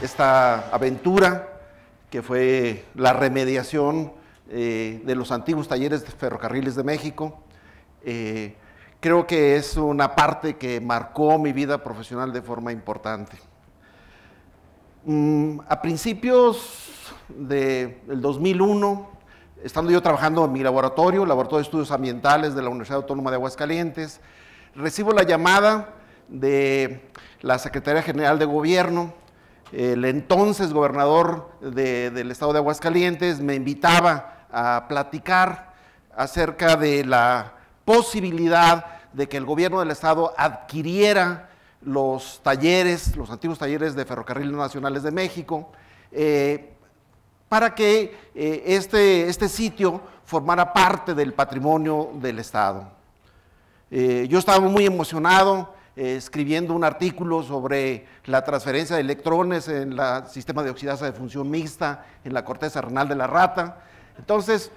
esta aventura que fue la remediación de los antiguos talleres de ferrocarriles de México. Creo que es una parte que marcó mi vida profesional de forma importante. A principios del 2001, estando yo trabajando en mi laboratorio de estudios ambientales de la Universidad Autónoma de Aguascalientes, recibo la llamada de la Secretaría General de Gobierno. El entonces gobernador del estado de Aguascalientes me invitaba a platicar acerca de la posibilidad de que el gobierno del estado adquiriera los talleres, los antiguos talleres de Ferrocarriles Nacionales de México, para que este sitio formara parte del patrimonio del estado. Yo estaba muy emocionado escribiendo un artículo sobre la transferencia de electrones en el sistema de oxidasa de función mixta en la corteza renal de la rata. Entonces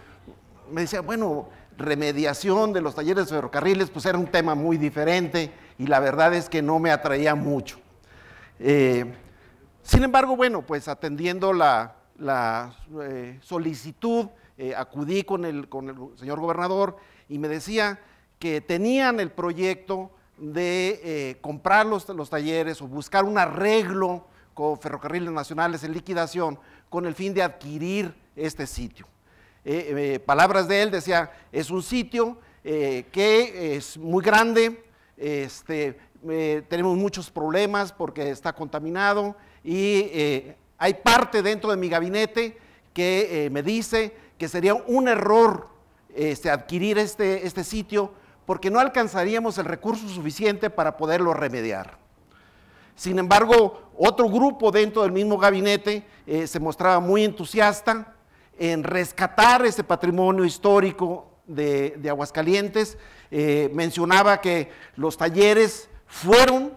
me decía, bueno, remediación de los talleres de ferrocarriles, pues era un tema muy diferente y la verdad es que no me atraía mucho. Sin embargo, bueno, pues atendiendo la solicitud, acudí con el señor gobernador y me decía que tenían el proyecto de comprar los talleres o buscar un arreglo con Ferrocarriles Nacionales en liquidación con el fin de adquirir este sitio. Palabras de él, decía, es un sitio que es muy grande, tenemos muchos problemas porque está contaminado y hay parte dentro de mi gabinete que me dice que sería un error adquirir este sitio porque no alcanzaríamos el recurso suficiente para poderlo remediar. Sin embargo, otro grupo dentro del mismo gabinete se mostraba muy entusiasta en rescatar ese patrimonio histórico de Aguascalientes. Mencionaba que los talleres fueron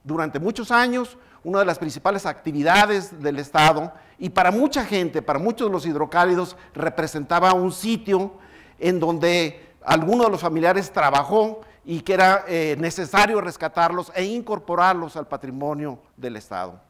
durante muchos años una de las principales actividades del estado y para mucha gente, para muchos de los hidrocálidos, representaba un sitio en donde alguno de los familiares trabajó y que era necesario rescatarlos e incorporarlos al patrimonio del estado.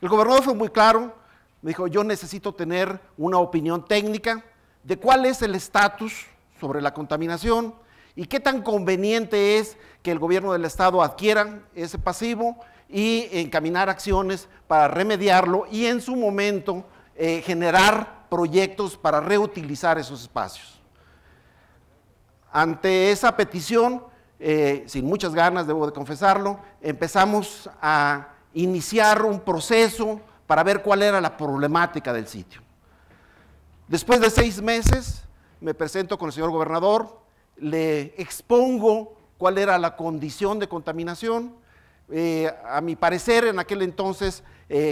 El gobernador fue muy claro, me dijo, yo necesito tener una opinión técnica de cuál es el estatus sobre la contaminación y qué tan conveniente es que el gobierno del estado adquiera ese pasivo y encaminar acciones para remediarlo y en su momento generar proyectos para reutilizar esos espacios. Ante esa petición, sin muchas ganas, debo de confesarlo, empezamos a iniciar un proceso para ver cuál era la problemática del sitio. Después de 6 meses, me presento con el señor gobernador, le expongo cuál era la condición de contaminación. A mi parecer, en aquel entonces,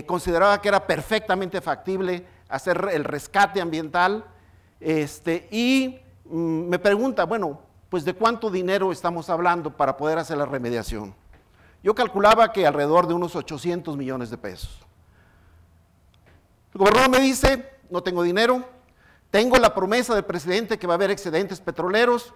consideraba que era perfectamente factible hacer el rescate ambiental y me pregunta, bueno, pues ¿de cuánto dinero estamos hablando para poder hacer la remediación? Yo calculaba que alrededor de unos 800 millones de pesos. El gobernador me dice, no tengo dinero, tengo la promesa del presidente que va a haber excedentes petroleros.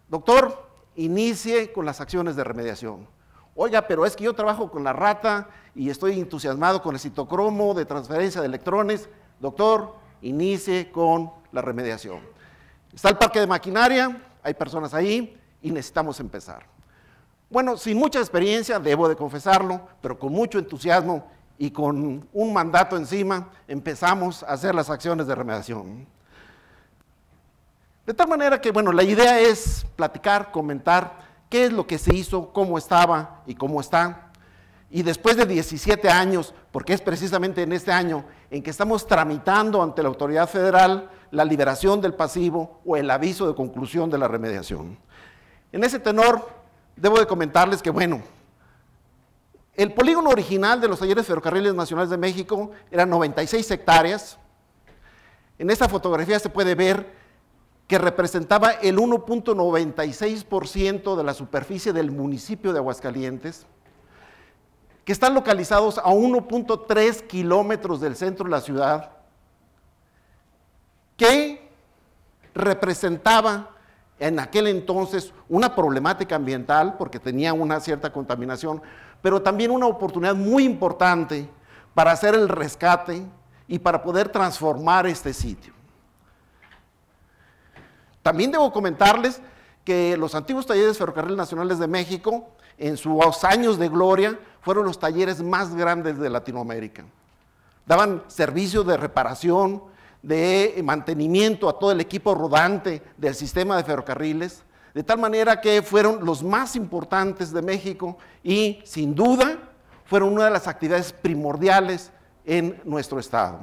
Doctor, inicie con las acciones de remediación. Oiga, pero es que yo trabajo con la rata y estoy entusiasmado con el citocromo de transferencia de electrones. Doctor, inicie con la remediación. Está el parque de maquinaria, hay personas ahí y necesitamos empezar. Bueno, sin mucha experiencia, debo de confesarlo, pero con mucho entusiasmo y con un mandato encima, empezamos a hacer las acciones de remediación. De tal manera que, bueno, la idea es platicar, comentar qué es lo que se hizo, cómo estaba y cómo está. Y después de 17 años, porque es precisamente en este año en que estamos tramitando ante la autoridad federal la liberación del pasivo o el aviso de conclusión de la remediación. En ese tenor, debo de comentarles que, bueno, el polígono original de los talleres Ferrocarriles Nacionales de México era 96 hectáreas. En esta fotografía se puede ver que representaba el 1.96% de la superficie del municipio de Aguascalientes, que están localizados a 1.3 kilómetros del centro de la ciudad, que representaba en aquel entonces una problemática ambiental, porque tenía una cierta contaminación, pero también una oportunidad muy importante para hacer el rescate y para poder transformar este sitio. También debo comentarles que los antiguos talleres Ferrocarriles Nacionales de México, en sus años de gloria, fueron los talleres más grandes de Latinoamérica. Daban servicios de reparación, de mantenimiento a todo el equipo rodante del sistema de ferrocarriles, de tal manera que fueron los más importantes de México y, sin duda, fueron una de las actividades primordiales en nuestro estado.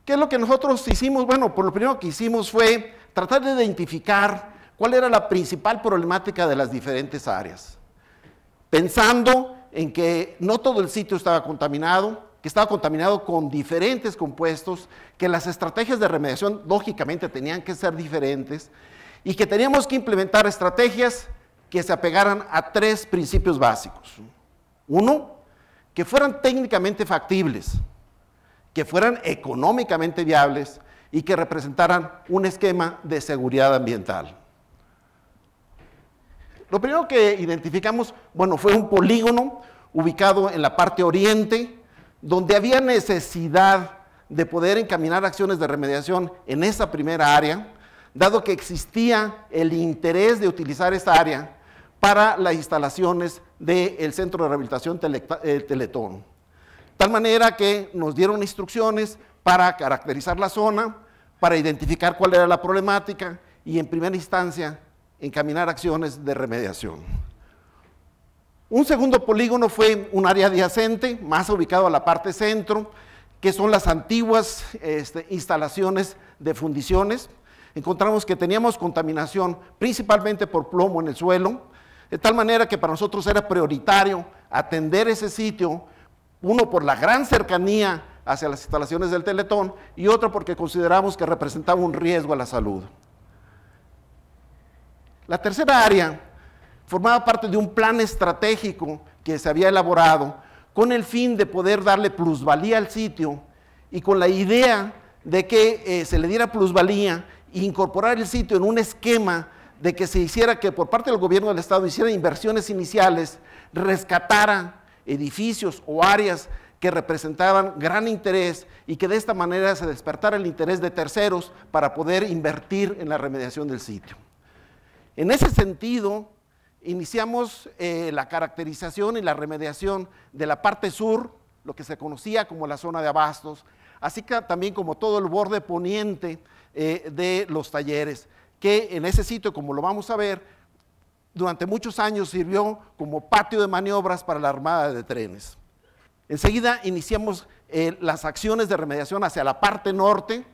¿Qué es lo que nosotros hicimos? Bueno, pues lo primero que hicimos fue tratar de identificar cuál era la principal problemática de las diferentes áreas, pensando en que no todo el sitio estaba contaminado, que estaba contaminado con diferentes compuestos, que las estrategias de remediación lógicamente tenían que ser diferentes y que teníamos que implementar estrategias que se apegaran a tres principios básicos. Uno, que fueran técnicamente factibles, que fueran económicamente viables y que representaran un esquema de seguridad ambiental. Lo primero que identificamos, bueno, fue un polígono ubicado en la parte oriente, donde había necesidad de poder encaminar acciones de remediación en esa primera área, dado que existía el interés de utilizar esta área para las instalaciones del Centro de Rehabilitación Teletón. Tal manera que nos dieron instrucciones para caracterizar la zona, para identificar cuál era la problemática y en primera instancia encaminar acciones de remediación. Un segundo polígono fue un área adyacente, más ubicado a la parte centro, que son las antiguas instalaciones de fundiciones. Encontramos que teníamos contaminación principalmente por plomo en el suelo, de tal manera que para nosotros era prioritario atender ese sitio, uno por la gran cercanía hacia las instalaciones del Teletón y otro porque consideramos que representaba un riesgo a la salud. La tercera área formaba parte de un plan estratégico que se había elaborado con el fin de poder darle plusvalía al sitio y con la idea de que se le diera plusvalía e incorporar el sitio en un esquema de que se hiciera, que por parte del gobierno del estado hiciera inversiones iniciales, rescatara edificios o áreas que representaban gran interés y que de esta manera se despertara el interés de terceros para poder invertir en la remediación del sitio. En ese sentido, iniciamos la caracterización y la remediación de la parte sur, lo que se conocía como la zona de abastos, así que también como todo el borde poniente de los talleres, que en ese sitio, como lo vamos a ver, durante muchos años sirvió como patio de maniobras para la Armada de Trenes. Enseguida iniciamos las acciones de remediación hacia la parte norte,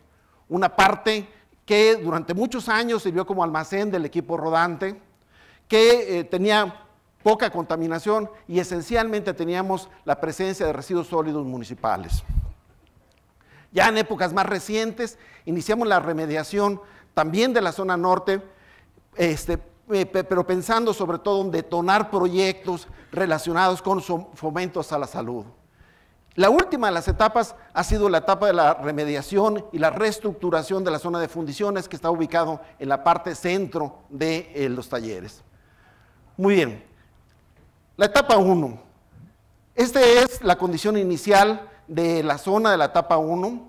una parte que durante muchos años sirvió como almacén del equipo rodante, que tenía poca contaminación y esencialmente teníamos la presencia de residuos sólidos municipales. Ya en épocas más recientes iniciamos la remediación también de la zona norte, pero pensando sobre todo en detonar proyectos relacionados con fomentos a la salud. La última de las etapas ha sido la etapa de la remediación y la reestructuración de la zona de fundiciones que está ubicado en la parte centro de los talleres. Muy bien, la etapa 1. Esta es la condición inicial de la zona de la etapa 1.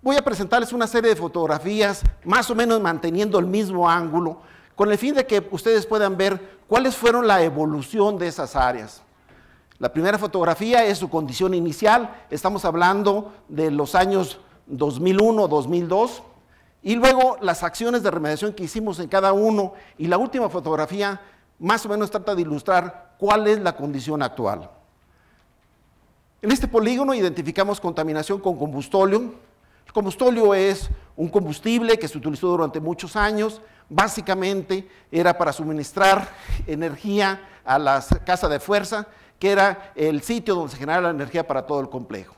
Voy a presentarles una serie de fotografías, más o menos manteniendo el mismo ángulo, con el fin de que ustedes puedan ver cuáles fueron la evolución de esas áreas. La primera fotografía es su condición inicial, estamos hablando de los años 2001, 2002, y luego las acciones de remediación que hicimos en cada uno, y la última fotografía más o menos trata de ilustrar cuál es la condición actual. En este polígono identificamos contaminación con combustóleo. El combustóleo es un combustible que se utilizó durante muchos años, básicamente era para suministrar energía a la casa de fuerza, que era el sitio donde se generaba la energía para todo el complejo.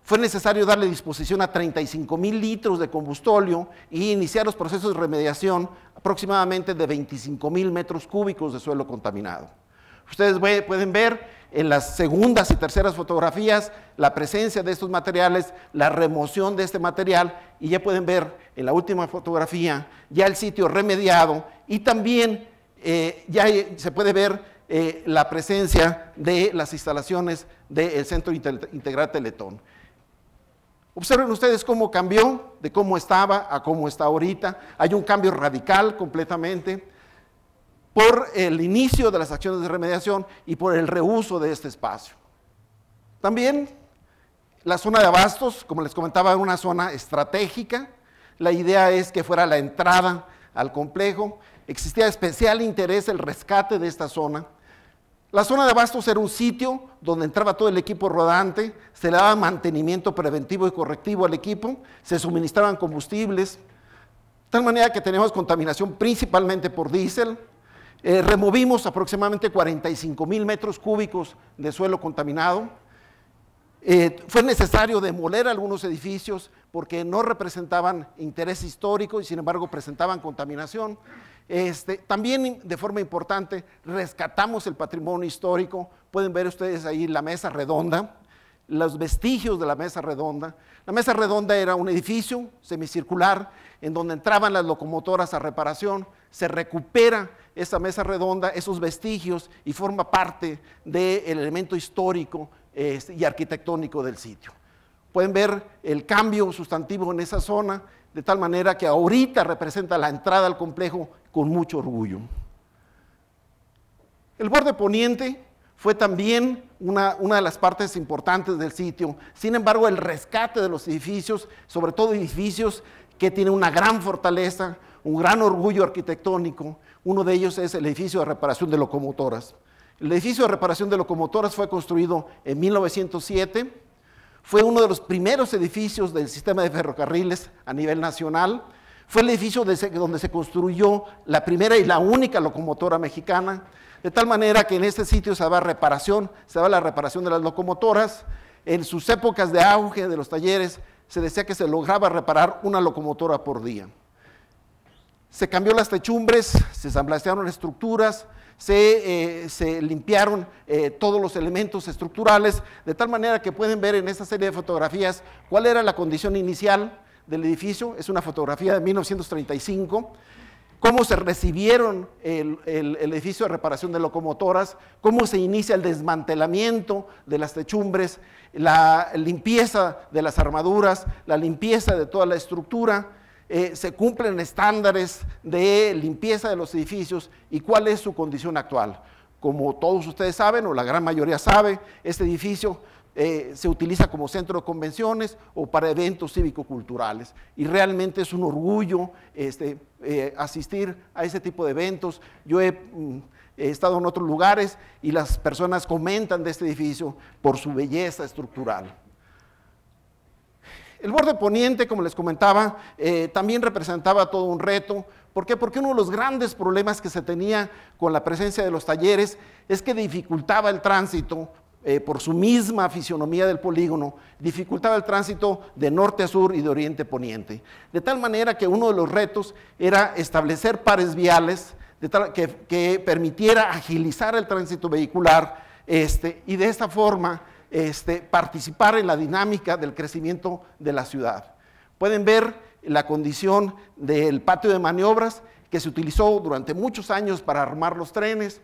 Fue necesario darle disposición a 35,000 litros de combustóleo y iniciar los procesos de remediación aproximadamente de 25,000 metros cúbicos de suelo contaminado. Ustedes pueden ver en las segundas y terceras fotografías la presencia de estos materiales, la remoción de este material, y ya pueden ver en la última fotografía ya el sitio remediado, y también ya se puede ver la presencia de las instalaciones del Centro Integral Teletón. Observen ustedes cómo cambió de cómo estaba a cómo está ahorita. Hay un cambio radical completamente por el inicio de las acciones de remediación y por el reuso de este espacio. También la zona de abastos, como les comentaba, es una zona estratégica. La idea es que fuera la entrada al complejo. Existía especial interés el rescate de esta zona. La zona de abastos era un sitio donde entraba todo el equipo rodante, se le daba mantenimiento preventivo y correctivo al equipo, se suministraban combustibles, de tal manera que teníamos contaminación principalmente por diésel. Removimos aproximadamente 45,000 metros cúbicos de suelo contaminado. Fue necesario demoler algunos edificios porque no representaban interés histórico y sin embargo presentaban contaminación. También de forma importante rescatamos el patrimonio histórico. Pueden ver ustedes ahí la mesa redonda, los vestigios de la mesa redonda. La mesa redonda era un edificio semicircular en donde entraban las locomotoras a reparación. Se recupera esa mesa redonda, esos vestigios, y forma parte del elemento histórico y arquitectónico del sitio. Pueden ver el cambio sustantivo en esa zona, de tal manera que ahorita representa la entrada al complejo con mucho orgullo. El borde poniente fue también una de las partes importantes del sitio. Sin embargo, el rescate de los edificios, sobre todo edificios que tienen una gran fortaleza, un gran orgullo arquitectónico. Uno de ellos es el edificio de reparación de locomotoras. El edificio de reparación de locomotoras fue construido en 1907. Fue uno de los primeros edificios del sistema de ferrocarriles a nivel nacional. Fue el edificio donde se construyó la primera y la única locomotora mexicana, de tal manera que en este sitio se daba la reparación de las locomotoras. En sus épocas de auge de los talleres, se decía que se lograba reparar una locomotora por día. Se cambió las techumbres, se ensamblaron estructuras, se limpiaron todos los elementos estructurales, de tal manera que pueden ver en esta serie de fotografías cuál era la condición inicial del edificio. Es una fotografía de 1935, cómo se recibieron el edificio de reparación de locomotoras, cómo se inicia el desmantelamiento de las techumbres, la limpieza de las armaduras, la limpieza de toda la estructura. Se cumplen estándares de limpieza de los edificios y cuál es su condición actual. Como todos ustedes saben, o la gran mayoría sabe, este edificio se utiliza como centro de convenciones o para eventos cívico-culturales, y realmente es un orgullo asistir a ese tipo de eventos. Yo he estado en otros lugares y las personas comentan de este edificio por su belleza estructural. El borde poniente, como les comentaba, también representaba todo un reto. ¿Por qué? Porque uno de los grandes problemas que se tenía con la presencia de los talleres es que dificultaba el tránsito, por su misma fisionomía del polígono, dificultaba el tránsito de norte a sur y de oriente a poniente. De tal manera que uno de los retos era establecer pares viales que permitiera agilizar el tránsito vehicular y de esta forma participar en la dinámica del crecimiento de la ciudad. Pueden ver la condición del patio de maniobras que se utilizó durante muchos años para armar los trenes.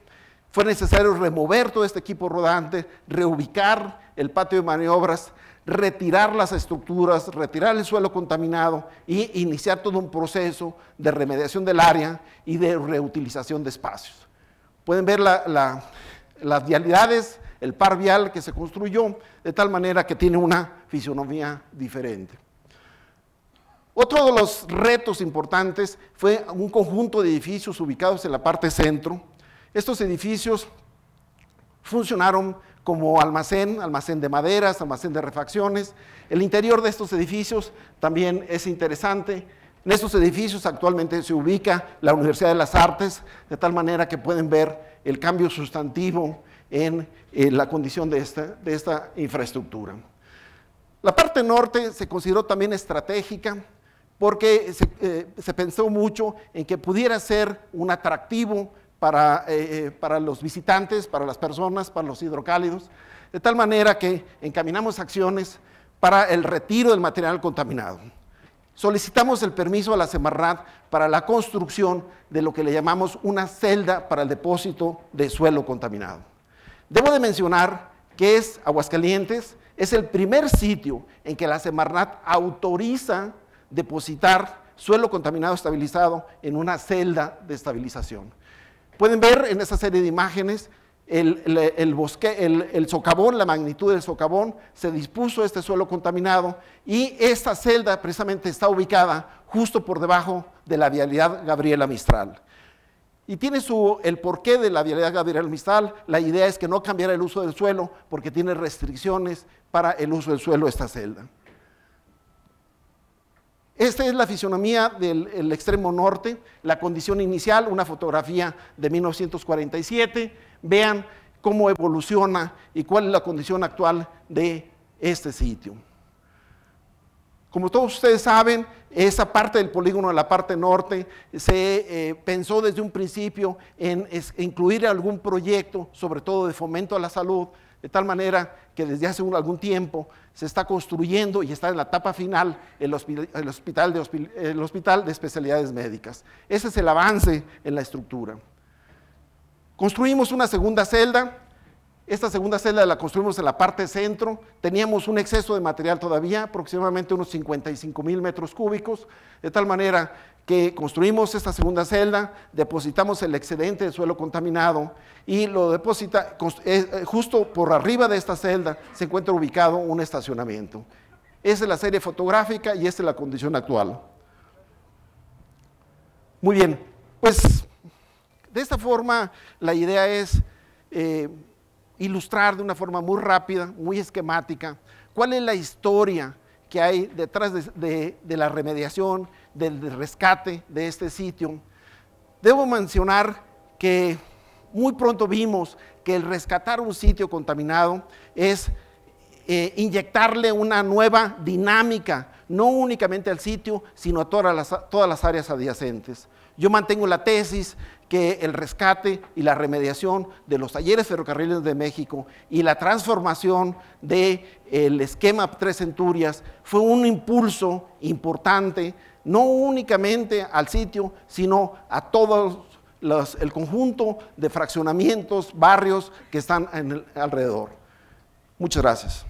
Fue necesario remover todo este equipo rodante, reubicar el patio de maniobras, retirar las estructuras, retirar el suelo contaminado y iniciar todo un proceso de remediación del área y de reutilización de espacios. Pueden ver las vialidades, el par vial que se construyó, de tal manera que tiene una fisonomía diferente. Otro de los retos importantes fue un conjunto de edificios ubicados en la parte centro. Estos edificios funcionaron como almacén de maderas, almacén de refacciones. El interior de estos edificios también es interesante. En estos edificios actualmente se ubica la Universidad de las Artes, de tal manera que pueden ver el cambio sustantivo en la condición de esta infraestructura. La parte norte se consideró también estratégica porque se pensó mucho en que pudiera ser un atractivo para los visitantes, para las personas, para los hidrocálidos, de tal manera que encaminamos acciones para el retiro del material contaminado. Solicitamos el permiso a la Semarnat para la construcción de lo que le llamamos una celda para el depósito de suelo contaminado. Debo de mencionar que Aguascalientes es el primer sitio en que la Semarnat autoriza depositar suelo contaminado estabilizado en una celda de estabilización. Pueden ver en esa serie de imágenes el socavón, la magnitud del socavón, se dispuso este suelo contaminado y esta celda precisamente está ubicada justo por debajo de la vialidad Gabriela Mistral. Y tiene el porqué de la vialidad Gabriela Mistral. La idea es que no cambiara el uso del suelo porque tiene restricciones para el uso del suelo esta celda. Esta es la fisonomía del extremo norte, la condición inicial, una fotografía de 1947. Vean cómo evoluciona y cuál es la condición actual de este sitio. Como todos ustedes saben, esa parte del polígono de la parte norte se pensó desde un principio en incluir algún proyecto, sobre todo de fomento a la salud, de tal manera que desde hace algún tiempo se está construyendo y está en la etapa final el hospital de especialidades médicas. Ese es el avance en la estructura. Construimos una segunda celda. Esta segunda celda la construimos en la parte centro. Teníamos un exceso de material todavía, aproximadamente unos 55,000 metros cúbicos, de tal manera que construimos esta segunda celda, depositamos el excedente de suelo contaminado y lo deposita, justo por arriba de esta celda se encuentra ubicado un estacionamiento. Esa es la serie fotográfica y esta es la condición actual. Muy bien, pues de esta forma la idea es ilustrar de una forma muy rápida, muy esquemática, cuál es la historia que hay detrás de la remediación, del rescate de este sitio. Debo mencionar que muy pronto vimos que el rescatar un sitio contaminado es inyectarle una nueva dinámica, no únicamente al sitio, sino a todas las áreas adyacentes. Yo mantengo la tesis que el rescate y la remediación de los talleres ferrocarriles de México y la transformación del esquema Tres Centurias fue un impulso importante, no únicamente al sitio, sino a todo el conjunto de fraccionamientos, barrios que están alrededor. Muchas gracias.